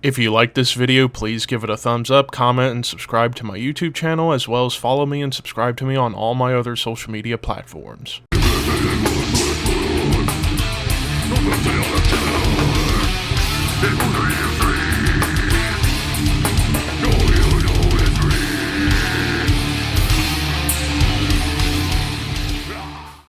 If you like this video, please give it a thumbs up, comment, and subscribe to my YouTube channel, as well as follow me and subscribe to me on all my other social media platforms.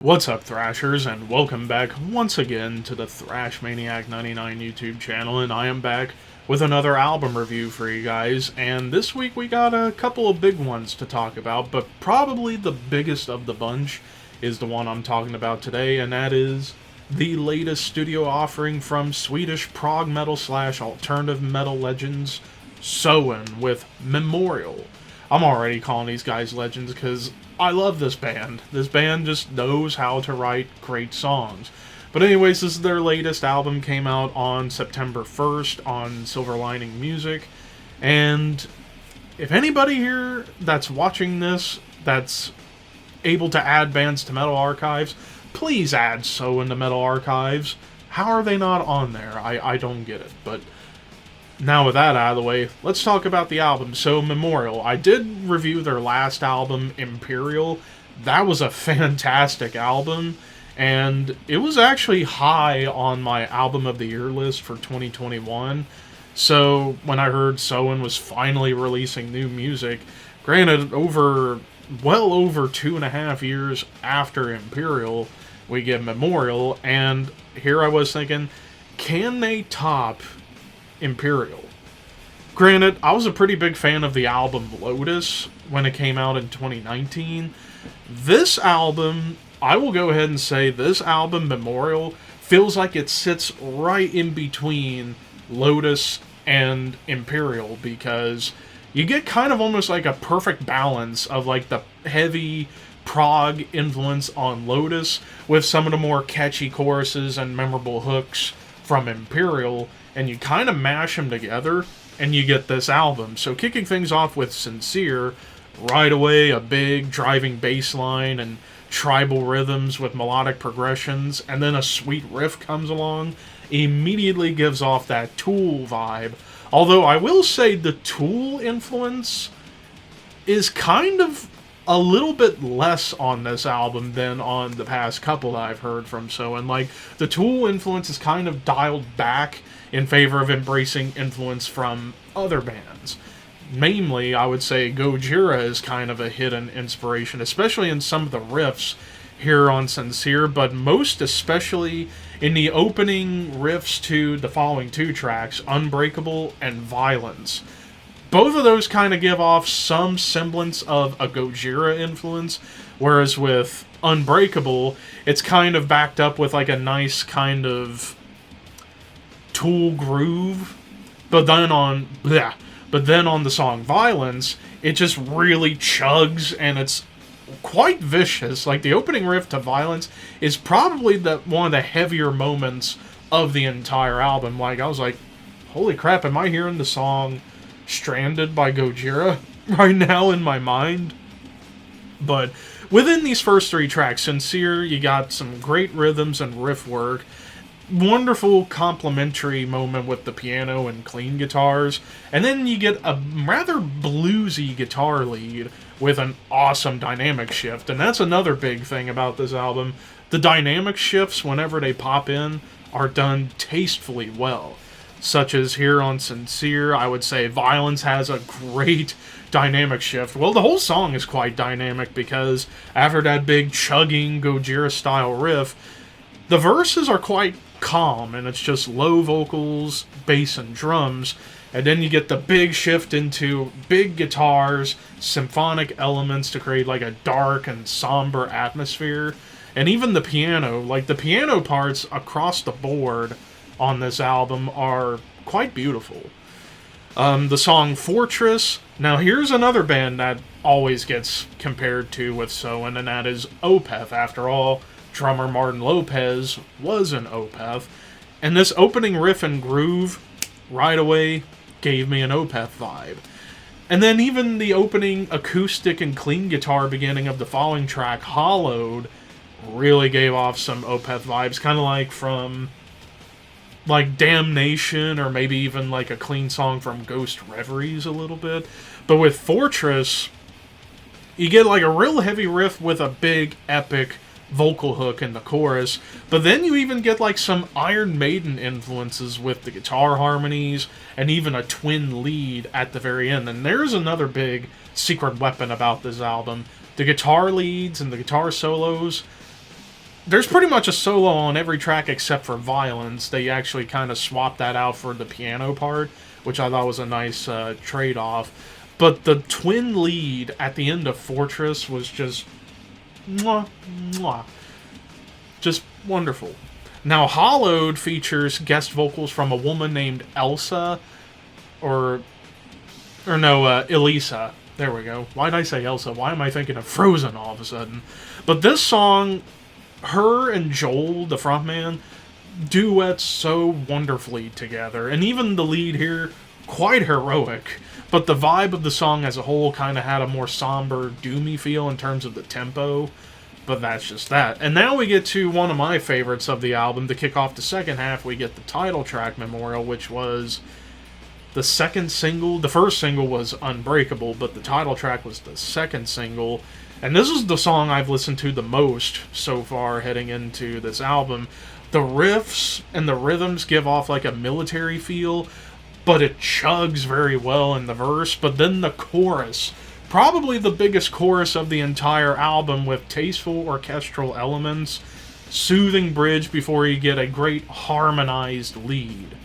What's up, Thrashers, and welcome back once again to the Thrash Maniac 99 YouTube channel, and I am back with another album review for you guys. And this week we got a couple of big ones to talk about, but probably the biggest of the bunch is the one I'm talking about today, and that is the latest studio offering from Swedish prog metal / alternative metal legends Soen with Memorial. I'm already calling these guys legends because I love this band. This band just knows how to write great songs. But anyways, this is their latest album, came out on September 1st on Silver Lining Music. And if anybody here that's watching this, that's able to add bands to Metal Archives, please add Soen to Metal Archives. How are they not on there? I don't get it. But now with that out of the way, let's talk about the album. So, Memorial. I did review their last album, Imperial. That was a fantastic album, and it was actually high on my Album of the Year list for 2021. So, when I heard Soen was finally releasing new music, granted, well over 2.5 years after Imperial, we get Memorial, and here I was thinking, can they top Imperial? Granted, I was a pretty big fan of the album Lotus when it came out in 2019. This album, I will go ahead and say this album, Memorial, feels like it sits right in between Lotus and Imperial, because you get kind of almost like a perfect balance of like the heavy prog influence on Lotus with some of the more catchy choruses and memorable hooks from Imperial, and you kind of mash them together, and you get this album. So kicking things off with Sincere, right away a big driving bass line and tribal rhythms with melodic progressions, and then a sweet riff comes along, immediately gives off that Tool vibe. Although I will say the Tool influence is kind of a little bit less on this album than on the past couple that I've heard from Soen. Like, the Tool influence is kind of dialed back in favor of embracing influence from other bands. Namely, I would say Gojira is kind of a hidden inspiration, especially in some of the riffs here on Sincere, but most especially in the opening riffs to the following two tracks, Unbreakable and Violence. Both of those kind of give off some semblance of a Gojira influence, whereas with Unbreakable, it's kind of backed up with like a nice kind of Tool groove. But then on the song Violence, it just really chugs, and it's quite vicious. Like, the opening riff to Violence is probably one of the heavier moments of the entire album. Like, I was like, holy crap, am I hearing the song Stranded by Gojira right now in my mind? But within these first three tracks, Sincere, you got some great rhythms and riff work, wonderful complementary moment with the piano and clean guitars, and then you get a rather bluesy guitar lead with an awesome dynamic shift. And that's another big thing about this album. The dynamic shifts, whenever they pop in, are done tastefully well. Such as here on Sincere, I would say Violence has a great dynamic shift. Well, the whole song is quite dynamic, because after that big chugging Gojira-style riff, the verses are quite calm, and it's just low vocals, bass, and drums, and then you get the big shift into big guitars, symphonic elements to create like a dark and somber atmosphere, and even the piano. Like, the piano parts across the board on this album are quite beautiful. The song Fortress. Now, here's another band that always gets compared to with Soen, and that is Opeth. After all, drummer Martin Lopez was an Opeth, and this opening riff and groove right away gave me an Opeth vibe. And then even the opening acoustic and clean guitar beginning of the following track, Hollowed, really gave off some Opeth vibes, kind of like from like Damnation, or maybe even like a clean song from Ghost Reveries a little bit. But with Fortress, you get like a real heavy riff with a big, epic vocal hook in the chorus, but then you even get like some Iron Maiden influences with the guitar harmonies and even a twin lead at the very end. And there's another big secret weapon about this album. The guitar leads and the guitar solos, there's pretty much a solo on every track except for Violence. They actually kind of swapped that out for the piano part, which I thought was a nice trade-off. But the twin lead at the end of Fortress was just mwah, mwah. Just wonderful. Now, Hollowed features guest vocals from a woman named Elsa, Elisa. There we go. Why did I say Elsa? Why am I thinking of Frozen all of a sudden? But this song, her and Joel, the frontman, duets so wonderfully together. And even the lead here, quite heroic. But the vibe of the song as a whole kind of had a more somber, doomy feel in terms of the tempo. But that's just that. And now we get to one of my favorites of the album. To kick off the second half, we get the title track, Memorial, which was the second single. The first single was Unbreakable, but the title track was the second single. And this is the song I've listened to the most so far heading into this album. The riffs and the rhythms give off like a military feel, but it chugs very well in the verse. But then the chorus, probably the biggest chorus of the entire album, with tasteful orchestral elements, soothing bridge before you get a great harmonized lead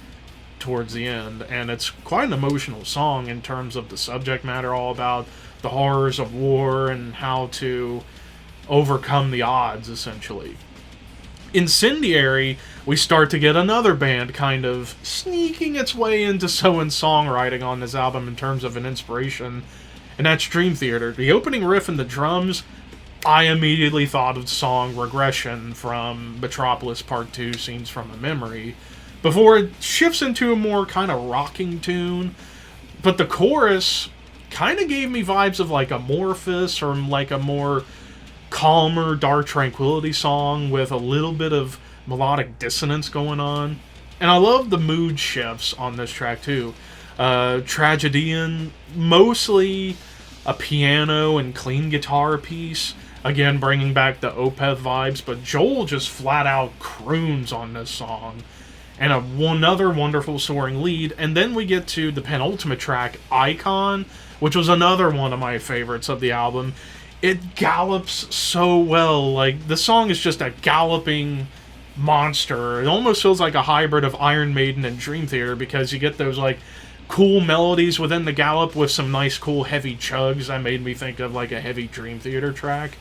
towards the end. And it's quite an emotional song in terms of the subject matter, all about the horrors of war and how to overcome the odds, essentially. Incendiary, we start to get another band kind of sneaking its way into Soen's songwriting on this album in terms of an inspiration, and that's Dream Theater. The opening riff and the drums, I immediately thought of the song Regression from Metropolis Part 2, Scenes from a Memory, before it shifts into a more kind of rocking tune. But the chorus kind of gave me vibes of like Amorphous, or like a more calmer, Dark Tranquility song with a little bit of melodic dissonance going on. And I love the mood shifts on this track too. Tragedian, mostly a piano and clean guitar piece, again bringing back the Opeth vibes, but Joel just flat out croons on this song. And another wonderful soaring lead. And then we get to the penultimate track, Icon, which was another one of my favorites of the album. It gallops so well. Like, the song is just a galloping monster. It almost feels like a hybrid of Iron Maiden and Dream Theater, because you get those, like, cool melodies within the gallop with some nice, cool, heavy chugs. That made me think of, like, a heavy Dream Theater track.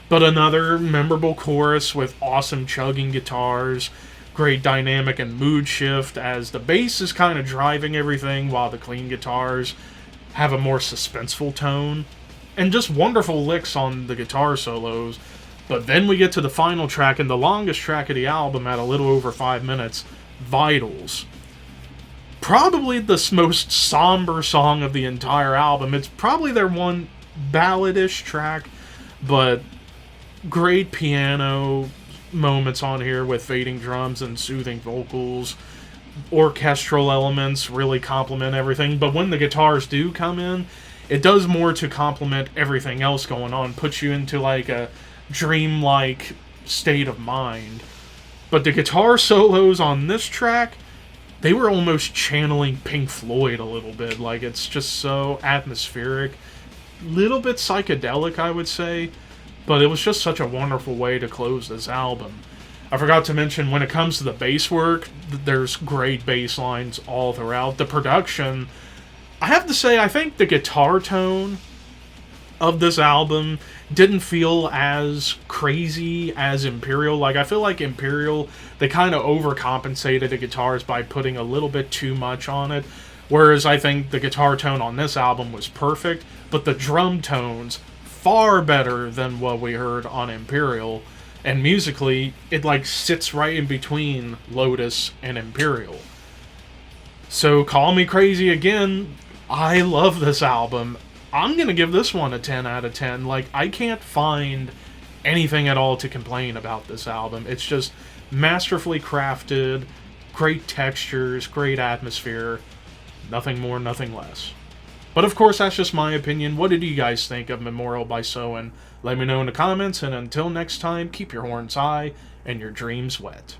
But another memorable chorus with awesome chugging guitars, great dynamic and mood shift as the bass is kind of driving everything while the clean guitars have a more suspenseful tone. And just wonderful licks on the guitar solos. But then we get to the final track, and the longest track of the album at a little over 5 minutes, Vitals. Probably the most somber song of the entire album. It's probably their one balladish track, but great piano moments on here with fading drums and soothing vocals. Orchestral elements really complement everything, but when the guitars do come in, it does more to complement everything else going on, puts you into like a dreamlike state of mind. But the guitar solos on this track, they were almost channeling Pink Floyd a little bit. Like, it's just so atmospheric, little bit psychedelic, I would say, but it was just such a wonderful way to close this album. I forgot to mention, when it comes to the bass work, there's great bass lines all throughout. The production, I have to say, I think the guitar tone of this album didn't feel as crazy as Imperial. Like, I feel like Imperial, they kind of overcompensated the guitars by putting a little bit too much on it, whereas I think the guitar tone on this album was perfect, but the drum tones, far better than what we heard on Imperial. And musically, it like sits right in between Lotus and Imperial. So call me crazy again, I love this album. I'm going to give this one a 10 out of 10. Like, I can't find anything at all to complain about this album. It's just masterfully crafted, great textures, great atmosphere, nothing more, nothing less. But of course, that's just my opinion. What did you guys think of Memorial by Soen? Let me know in the comments, and until next time, keep your horns high and your dreams wet.